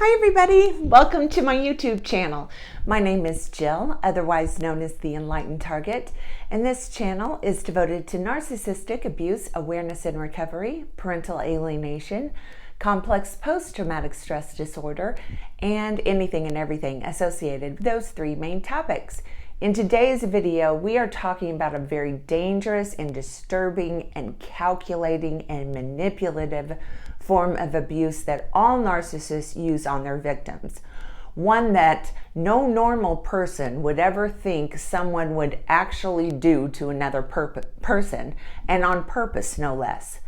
Hi everybody, welcome to my YouTube channel. My name is Jill, otherwise known as the Enlightened Target, and this channel is devoted to narcissistic abuse, awareness and recovery, parental alienation, complex post-traumatic stress disorder, and anything and everything associated with those three main topics. In today's video, we are talking about a very dangerous and disturbing and calculating and manipulative form of abuse that all narcissists use on their victims. One that no normal person would ever think someone would actually do to another person, and on purpose, no less.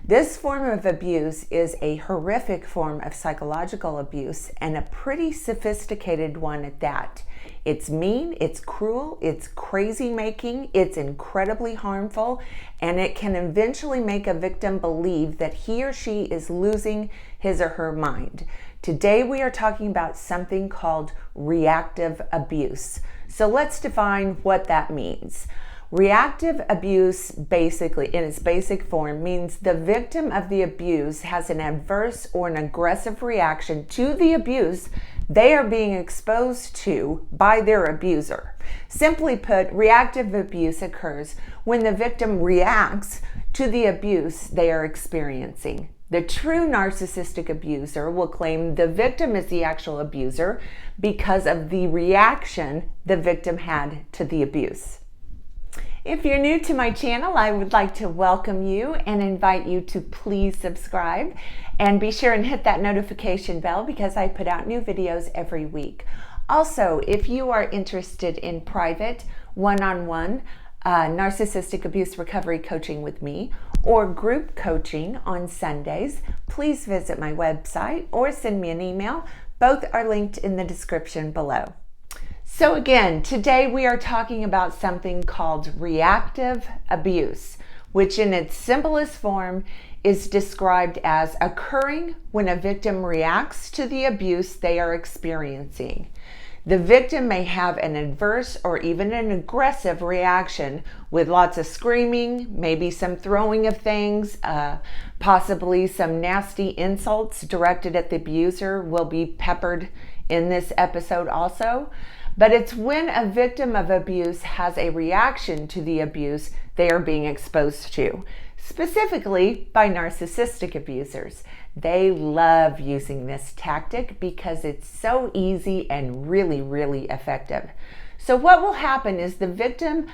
This form of abuse is a horrific form of psychological abuse, and a pretty sophisticated one at that. It's mean, it's cruel, it's crazy making, it's incredibly harmful, and it can eventually make a victim believe that he or she is losing his or her mind. Today we are talking about something called reactive abuse. So let's define what that means. Reactive abuse, basically, in its basic form, means the victim of the abuse has an adverse or an aggressive reaction to the abuse they are being exposed to by their abuser. Simply put, reactive abuse occurs when the victim reacts to the abuse they are experiencing. The true narcissistic abuser will claim the victim is the actual abuser because of the reaction the victim had to the abuse. If you're new to my channel, I would like to welcome you and invite you to please subscribe and be sure and hit that notification bell because I put out new videos every week. Also, if you are interested in private, one-on-one narcissistic abuse recovery coaching with me or group coaching on Sundays, please visit my website or send me an email. Both are linked in the description below. So again, today we are talking about something called reactive abuse, which in its simplest form is described as occurring when a victim reacts to the abuse they are experiencing. The victim may have an adverse or even an aggressive reaction with lots of screaming, maybe some throwing of things, possibly some nasty insults directed at the abuser will be peppered in this episode also. But it's when a victim of abuse has a reaction to the abuse they are being exposed to, specifically by narcissistic abusers. They love using this tactic because it's so easy and really, really effective. So what will happen is the victim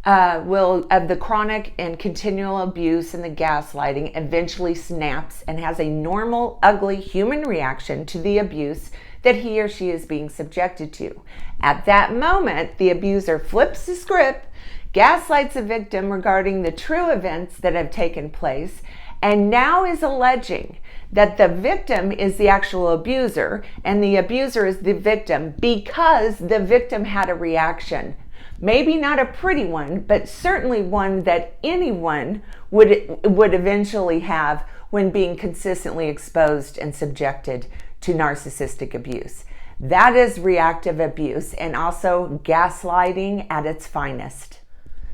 of the chronic and continual abuse and the gaslighting eventually snaps and has a normal, ugly human reaction to the abuse that he or she is being subjected to. At that moment, the abuser flips the script, gaslights the victim regarding the true events that have taken place, and now is alleging that the victim is the actual abuser and the abuser is the victim because the victim had a reaction. Maybe not a pretty one, but certainly one that anyone would eventually have when being consistently exposed and subjected to narcissistic abuse. That is reactive abuse and also gaslighting at its finest.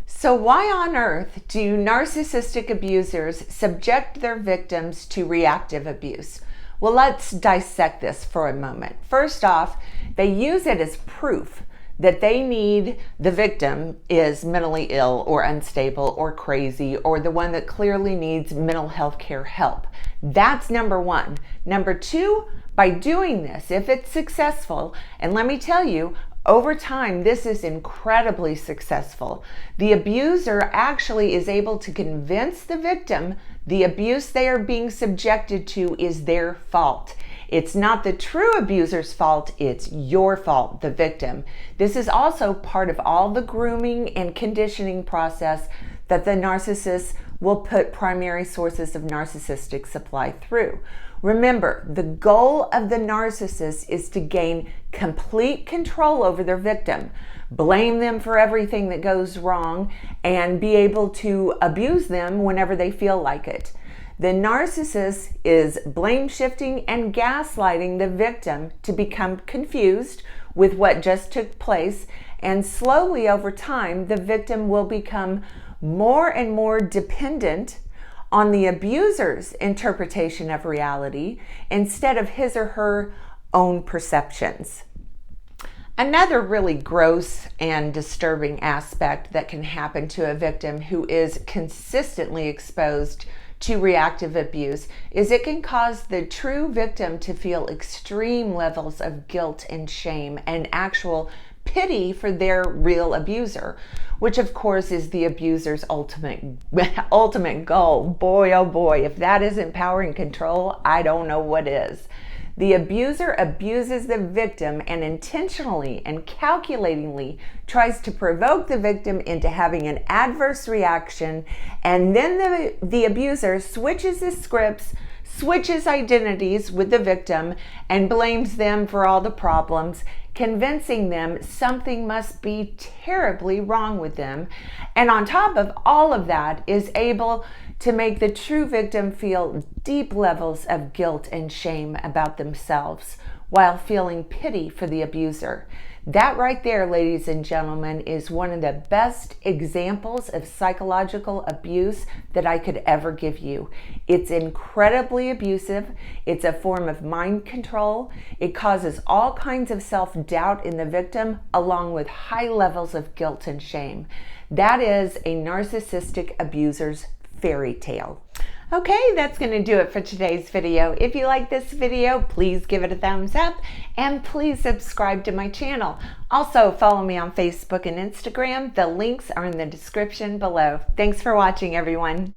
So why on earth do narcissistic abusers subject their victims to reactive abuse? Well, let's dissect this for a moment. First off, they use it as proof that the victim is mentally ill or unstable or crazy or the one that clearly needs mental health care help. That's number one. Number two, by doing this, if it's successful, and let me tell you, over time, this is incredibly successful. The abuser actually is able to convince the victim the abuse they are being subjected to is their fault. It's not the true abuser's fault, it's your fault, the victim. This is also part of all the grooming and conditioning process that the narcissist will put primary sources of narcissistic supply through. Remember, the goal of the narcissist is to gain complete control over their victim, blame them for everything that goes wrong, and be able to abuse them whenever they feel like it. The narcissist is blame shifting and gaslighting the victim to become confused with what just took place, and slowly over time, the victim will become more and more dependent on the abuser's interpretation of reality instead of his or her own perceptions. Another really gross and disturbing aspect that can happen to a victim who is consistently exposed to reactive abuse is it can cause the true victim to feel extreme levels of guilt and shame and actual pity for their real abuser, which of course is the abuser's ultimate goal. Boy, oh boy, if that isn't power and control, I don't know what is. The abuser abuses the victim and intentionally and calculatingly tries to provoke the victim into having an adverse reaction, and then the abuser switches the scripts, switches identities with the victim, and blames them for all the problems, convincing them something must be terribly wrong with them. And on top of all of that, is able to make the true victim feel deep levels of guilt and shame about themselves while feeling pity for the abuser. That right there, ladies and gentlemen, is one of the best examples of psychological abuse that I could ever give you. It's incredibly abusive. It's a form of mind control. It causes all kinds of self-doubt in the victim, along with high levels of guilt and shame. That is a narcissistic abuser's fairy tale. Okay, that's going to do it for today's video. If you like this video, please give it a thumbs up and please subscribe to my channel. Also, follow me on Facebook and Instagram. The links are in the description below. Thanks for watching, everyone.